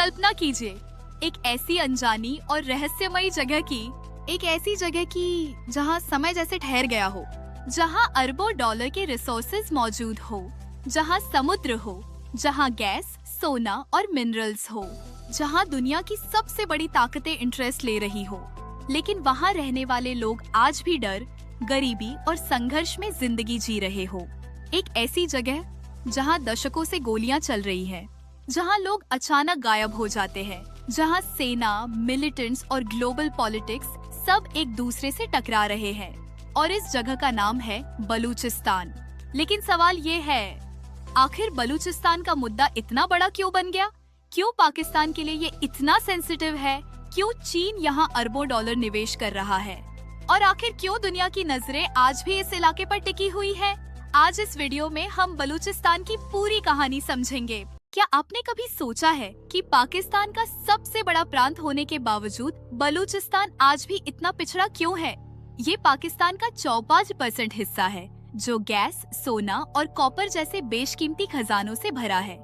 कल्पना कीजिए एक ऐसी अनजानी और रहस्यमयी जगह की, जहाँ समय जैसे ठहर गया हो, जहाँ अरबों डॉलर के रिसोर्सेज मौजूद हो, जहाँ समुद्र हो, जहाँ गैस, सोना और मिनरल्स हो, जहाँ दुनिया की सबसे बड़ी ताकतें इंटरेस्ट ले रही हो, लेकिन वहाँ रहने वाले लोग आज भी डर, गरीबी और संघर्ष में जिंदगी जी रहे हो। एक ऐसी जगह जहाँ दशकों से गोलियां चल रही हैं, जहाँ लोग अचानक गायब हो जाते हैं, जहाँ सेना, मिलिटेंट्स और ग्लोबल पॉलिटिक्स सब एक दूसरे से टकरा रहे हैं, और इस जगह का नाम है बलूचिस्तान। लेकिन सवाल ये है, आखिर बलूचिस्तान का मुद्दा इतना बड़ा क्यों बन गया? क्यों पाकिस्तान के लिए ये इतना सेंसिटिव है? क्यों चीन यहाँ अरबों डॉलर निवेश कर रहा है? और आखिर क्यों दुनिया की नजरें आज भी इस इलाके पर टिकी हुई है? आज इस वीडियो में हम बलूचिस्तान की पूरी कहानी समझेंगे। क्या आपने कभी सोचा है कि पाकिस्तान का सबसे बड़ा प्रांत होने के बावजूद बलूचिस्तान आज भी इतना पिछड़ा क्यों है? ये पाकिस्तान का 54% हिस्सा है, जो गैस, सोना और कॉपर जैसे बेशकीमती खजानों से भरा है।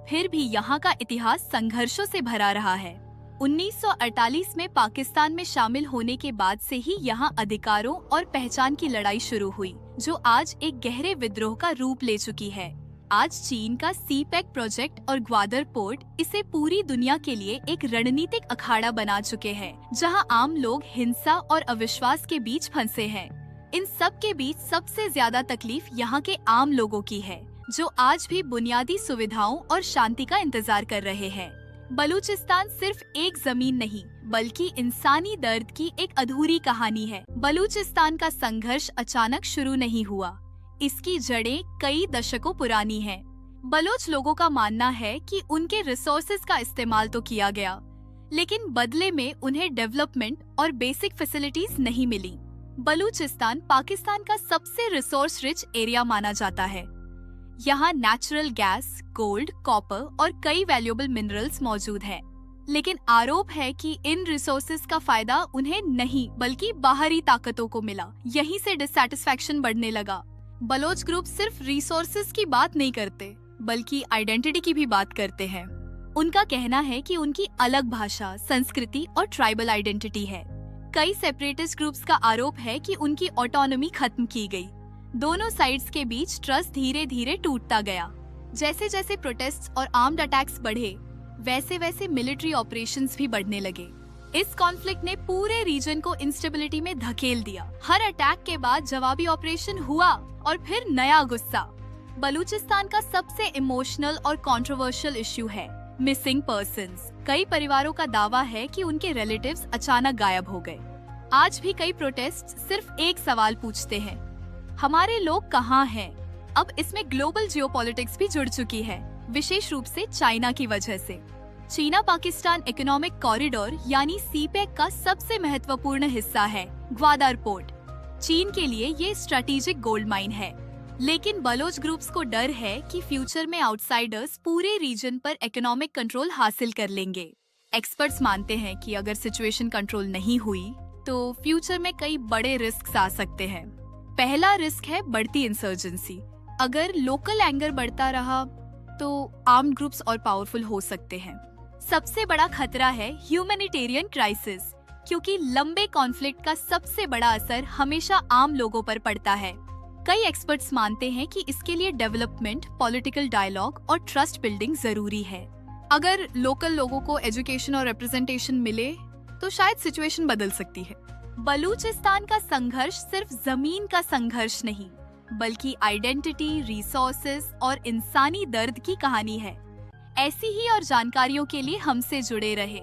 फिर भी यहाँ का इतिहास संघर्षों से भरा रहा है। 1948 में पाकिस्तान में शामिल होने के बाद से ही यहाँ अधिकारों और पहचान की लड़ाई शुरू हुई, जो आज एक गहरे विद्रोह का रूप ले चुकी है। आज चीन का सीपेक प्रोजेक्ट और ग्वादर पोर्ट इसे पूरी दुनिया के लिए एक रणनीतिक अखाड़ा बना चुके हैं, जहां आम लोग हिंसा और अविश्वास के बीच फंसे हैं। इन सब के बीच सबसे ज्यादा तकलीफ यहाँ के आम लोगों की है, जो आज भी बुनियादी सुविधाओं और शांति का इंतजार कर रहे हैं। बलूचिस्तान सिर्फ एक जमीन नहीं, बल्कि इंसानी दर्द की एक अधूरी कहानी है। बलूचिस्तान का संघर्ष अचानक शुरू नहीं हुआ, इसकी जड़ें कई दशकों पुरानी हैं। बलोच लोगों का मानना है कि उनके रिसोर्सेज का इस्तेमाल तो किया गया, लेकिन बदले में उन्हें डेवलपमेंट और बेसिक फैसिलिटीज नहीं मिली। बलूचिस्तान पाकिस्तान का सबसे रिसोर्स रिच एरिया माना जाता है। यहाँ नेचुरल गैस, गोल्ड, कॉपर और कई वैल्यूएबल मिनरल्स मौजूद हैं। लेकिन आरोप है कि इन रिसोर्सेज का फायदा उन्हें नहीं, बल्कि बाहरी ताकतों को मिला। यहीं से डिससैटिस्फैक्शन बढ़ने लगा। बलोच ग्रुप सिर्फ रिसोर्सेज की बात नहीं करते, बल्कि आइडेंटिटी की भी बात करते हैं। उनका कहना है कि उनकी अलग भाषा, संस्कृति और ट्राइबल आइडेंटिटी है। कई सेपरेटिस्ट ग्रुप्स का आरोप है कि उनकी ऑटोनॉमी खत्म की गई। दोनों साइड्स के बीच ट्रस्ट धीरे धीरे टूटता गया। जैसे जैसे प्रोटेस्ट्स और आर्म्ड अटैक्स बढ़े, वैसे वैसे मिलिट्री ऑपरेशंस भी बढ़ने लगे। इस कॉन्फ्लिक्ट ने पूरे रीजन को इंस्टेबिलिटी में धकेल दिया। हर अटैक के बाद जवाबी ऑपरेशन हुआ और फिर नया गुस्सा। बलूचिस्तान का सबसे इमोशनल और कंट्रोवर्शियल इश्यू है मिसिंग पर्सन्स। कई परिवारों का दावा है कि उनके रिलेटिव्स अचानक गायब हो गए। आज भी कई प्रोटेस्ट सिर्फ एक सवाल पूछते हैं, हमारे लोग कहाँ हैं? अब इसमें ग्लोबल जियोपॉलिटिक्स भी जुड़ चुकी है, विशेष रूप से चाइना की वजह से। चीना पाकिस्तान इकोनॉमिक कॉरिडोर यानी सीपेक का सबसे महत्वपूर्ण हिस्सा है ग्वादर पोर्ट। चीन के लिए ये स्ट्रेटेजिक गोल्ड माइन है, लेकिन बलोच ग्रुप्स को डर है कि फ्यूचर में आउटसाइडर्स पूरे रीजन पर इकोनॉमिक कंट्रोल हासिल कर लेंगे। एक्सपर्ट्स मानते हैं कि अगर सिचुएशन कंट्रोल नहीं हुई तो फ्यूचर में कई बड़े रिस्क आ सकते हैं। पहला रिस्क है बढ़ती इंसर्जेंसी। अगर लोकल एंगर बढ़ता रहा तो आर्म्ड ग्रुप्स और पावरफुल हो सकते हैं। सबसे बड़ा खतरा है ह्यूमैनिटेरियन क्राइसिस, क्योंकि लंबे कॉन्फ्लिक्ट का सबसे बड़ा असर हमेशा आम लोगों पर पड़ता है। कई एक्सपर्ट्स मानते हैं कि इसके लिए डेवलपमेंट, पॉलिटिकल डायलॉग और ट्रस्ट बिल्डिंग जरूरी है। अगर लोकल लोगों को एजुकेशन और रिप्रेजेंटेशन मिले तो शायद सिचुएशन बदल सकती है। बलूचिस्तान का संघर्ष सिर्फ जमीन का संघर्ष नहीं, बल्कि आइडेंटिटी, रिसोर्सेज और इंसानी दर्द की कहानी है। ऐसी ही और जानकारियों के लिए हमसे जुड़े रहे।